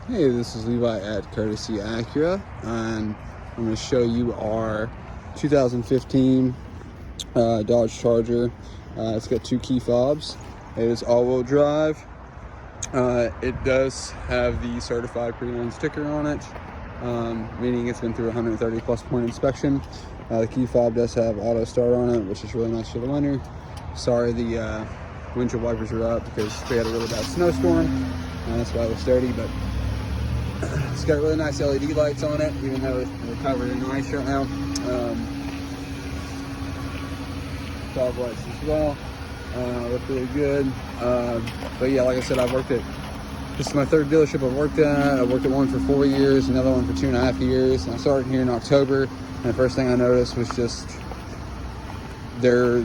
Hey, this is Levi at Courtesy Acura, and I'm going to show you our 2015 Dodge Charger. It's got two key fobs. It is all-wheel drive. It does have the certified pre-owned sticker on it, meaning it's been through a 130 plus point inspection. The key fob does have auto start on it, which is really nice for the winter. Sorry the windshield wipers are up because we had a really bad snowstorm. That's why it was dirty, but it's got really nice LED lights on it, even though we're covered in ice right now. Fog lights as well. Look really good. But yeah, like I said, this is my third dealership I've worked at. I worked at one for 4 years, another one for 2.5 years. And I started here in October, and the first thing I noticed was just their,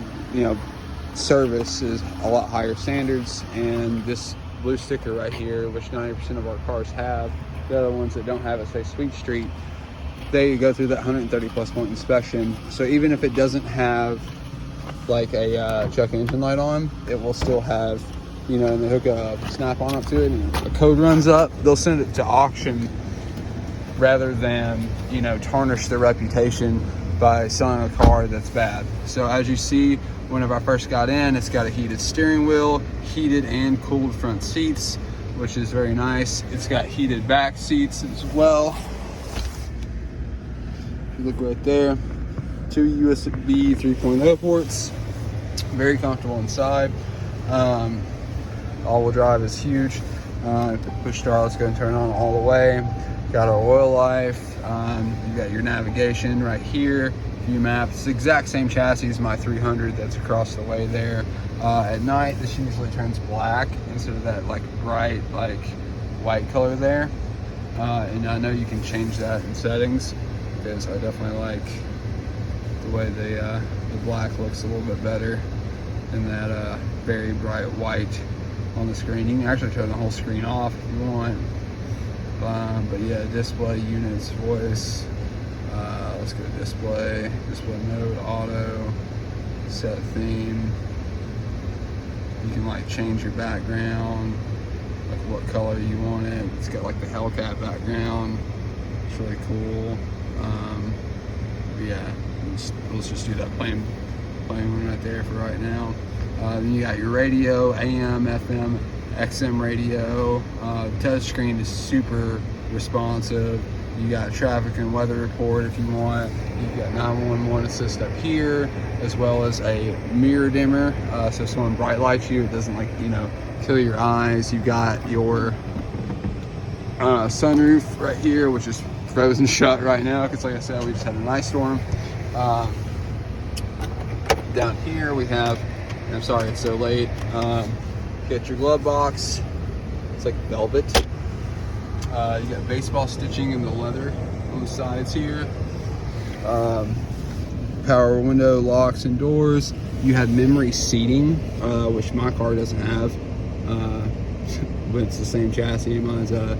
service is a lot higher standards. And this blue sticker right here, which 90% of our cars have, the other ones that don't have it, say Sweet Street, they go through that 130 plus point inspection. So even if it doesn't have like a check engine light on, it will still have, and they hook a snap on up to it and a code runs up, they'll send it to auction rather than, tarnish their reputation by selling a car that's bad. So as you see, whenever I first got in, it's got a heated steering wheel, heated and cooled front seats, which is very nice. It's got heated back seats as well. If you look right there, 2 USB 3.0 ports, very comfortable inside. All-wheel drive is huge. Push start, let's go and turn on all the way. Got our oil life. You got your navigation right here. View map. It's the exact same chassis as my 300 that's across the way there. At night, this usually turns black instead of that bright white color there. And I know you can change that in settings, because I definitely like the way the black looks a little bit better than that very bright white on the screen. You can actually turn the whole screen off if you want. But yeah, display units, voice. Let's go display mode, auto, set theme. You can change your background, what color you want it. It's got the Hellcat background. It's really cool. But yeah, let's just do that plain one right there for right now. Then you got your radio, AM, FM, XM radio. Touchscreen is super responsive. You got traffic and weather report if you want. You've got 911 assist up here, as well as a mirror dimmer. So if someone bright lights you, it doesn't kill your eyes. You've got your sunroof right here, which is frozen shut right now because, like I said, we just had an ice storm. Down here we have, and I'm sorry it's so late, get your glove box. It's like velvet. You got baseball stitching in the leather on the sides here. Power window locks and doors. You have memory seating, which my car doesn't have, but it's the same chassis. Mine's a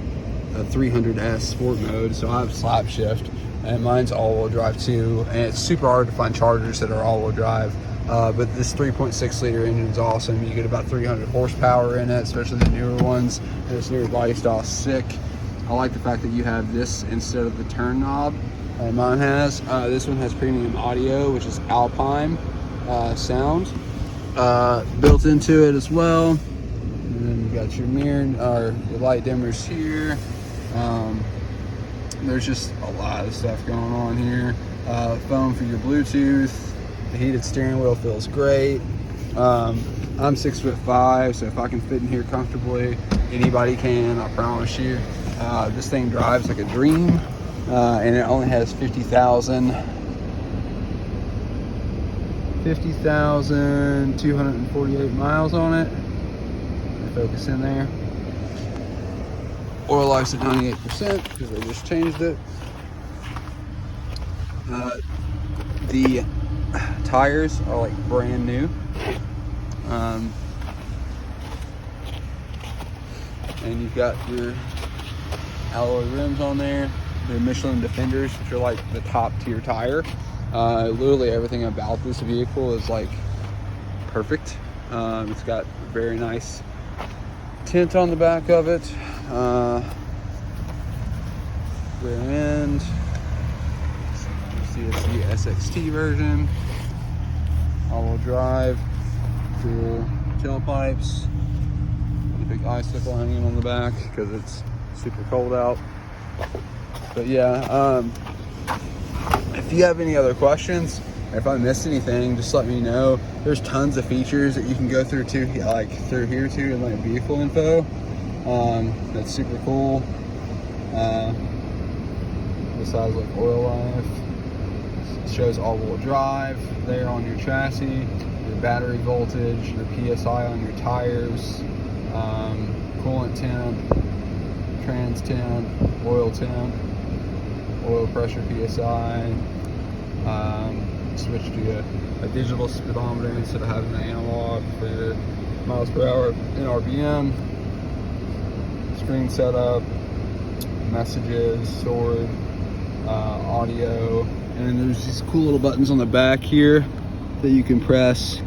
300S sport mode, so I have slap shift, and mine's all-wheel drive too. And it's super hard to find Chargers that are all-wheel drive. But this 3.6 liter engine is awesome. You get about 300 horsepower in it, especially the newer ones. This newer body style is sick. I like the fact that you have this instead of the turn knob mine has. This one has premium audio, which is Alpine sound built into it as well. And then you got your mirror, or your light dimmers here. There's just a lot of stuff going on here. Phone for your Bluetooth. The heated steering wheel feels great. I'm 6'5", so if I can fit in here comfortably, anybody can, I promise you. This thing drives like a dream, and it only has 50,248 miles on it. Focus in there. Oil life's at 98% because they just changed it. The tires are brand new. And you've got your alloy rims on there. The Michelin Defenders, which are the top tier tire. Literally everything about this vehicle is perfect. It's got very nice tint on the back of it. rear end. You see it's the SXT version. All-wheel drive, dual tailpipes. A big icicle hanging on the back because it's super cold out. But yeah, if you have any other questions, or if I missed anything, just let me know. There's tons of features that you can go through too, like through here too, in like vehicle info. That's super cool. Besides like oil life, it shows all-wheel drive there on your chassis, your battery voltage, your PSI on your tires, coolant temp, trans temp, oil pressure PSI. Switch to a digital speedometer instead of having an analog for your miles per hour and RPM. Screen setup, messages stored, audio, and then there's these cool little buttons on the back here that you can press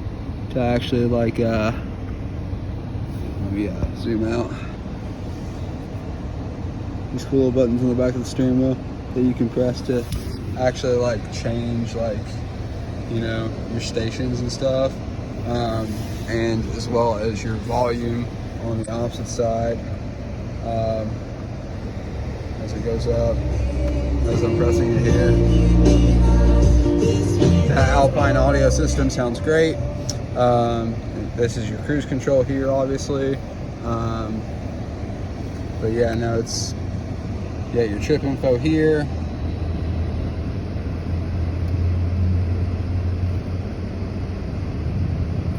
to actually like let me zoom out. These cool little buttons on the back of the steering wheel that you can press to actually like change like, you know, your stations and stuff, and as well as your volume on the opposite side. As it goes up, as I'm pressing it here. That Alpine audio system sounds great. This is your cruise control here, obviously. But yeah, no, it's, yeah, your trip info here.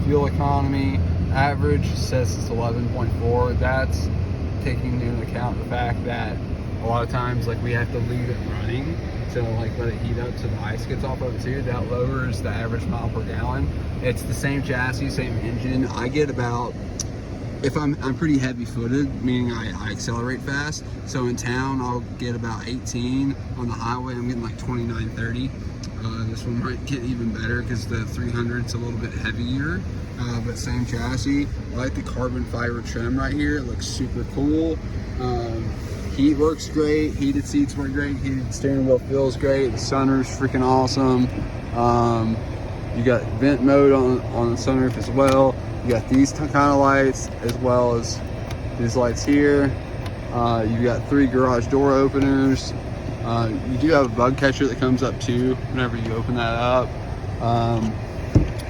Fuel economy, average says it's 11.4. That's taking into account the fact that a lot of times like we have to leave it running to like let it heat up so the ice gets off of it too. That lowers the average mile per gallon. It's the same chassis, same engine. I get about, if I'm pretty heavy footed, meaning I accelerate fast, so in town I'll get about 18. On the highway I'm getting like 29, 30. This one might get even better because the 300's a little bit heavier, but same chassis. I like the carbon fiber trim right here. It looks super cool. Heat works great. Heated seats work great. Heated steering wheel feels great. The sunroof's freaking awesome. You got vent mode on the sunroof as well. You got these kind of lights as well as these lights here. You got 3 garage door openers. You do have a bug catcher that comes up too whenever you open that up.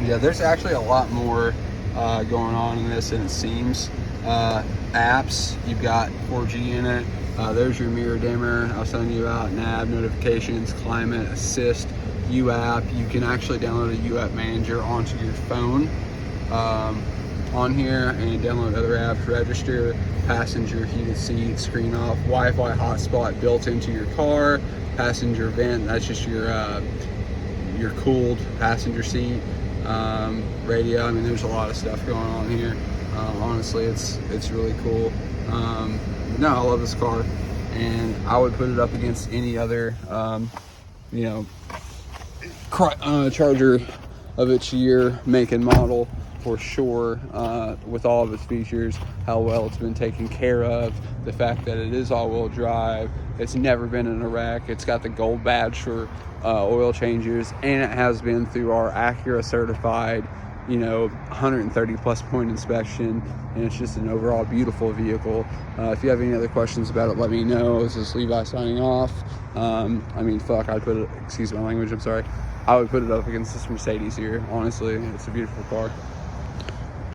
Yeah, there's actually a lot more going on in this than it seems. Apps, you've got 4G in it. There's your mirror dimmer I was telling you about, nav notifications, climate assist, U-app. You can actually download a U-app manager onto your phone on here and download other apps, register, passenger heated seats, screen off, Wi-Fi hotspot built into your car, passenger vent, that's just your cooled passenger seat, radio. I mean, there's a lot of stuff going on here. Honestly, it's really cool. No, I love this car, and I would put it up against any other, you know, Charger of its year, make and model for sure, with all of its features, how well it's been taken care of, the fact that it is all-wheel drive, it's never been in a wreck, it's got the gold badge for oil changes, and it has been through our Acura certified, you know, 130 plus point inspection, and it's just an overall beautiful vehicle. If you have any other questions about it, let me know. This is Levi signing off. I mean, fuck, I'd put it, excuse my language, I'm sorry. I would put it up against this Mercedes here. Honestly, it's a beautiful car.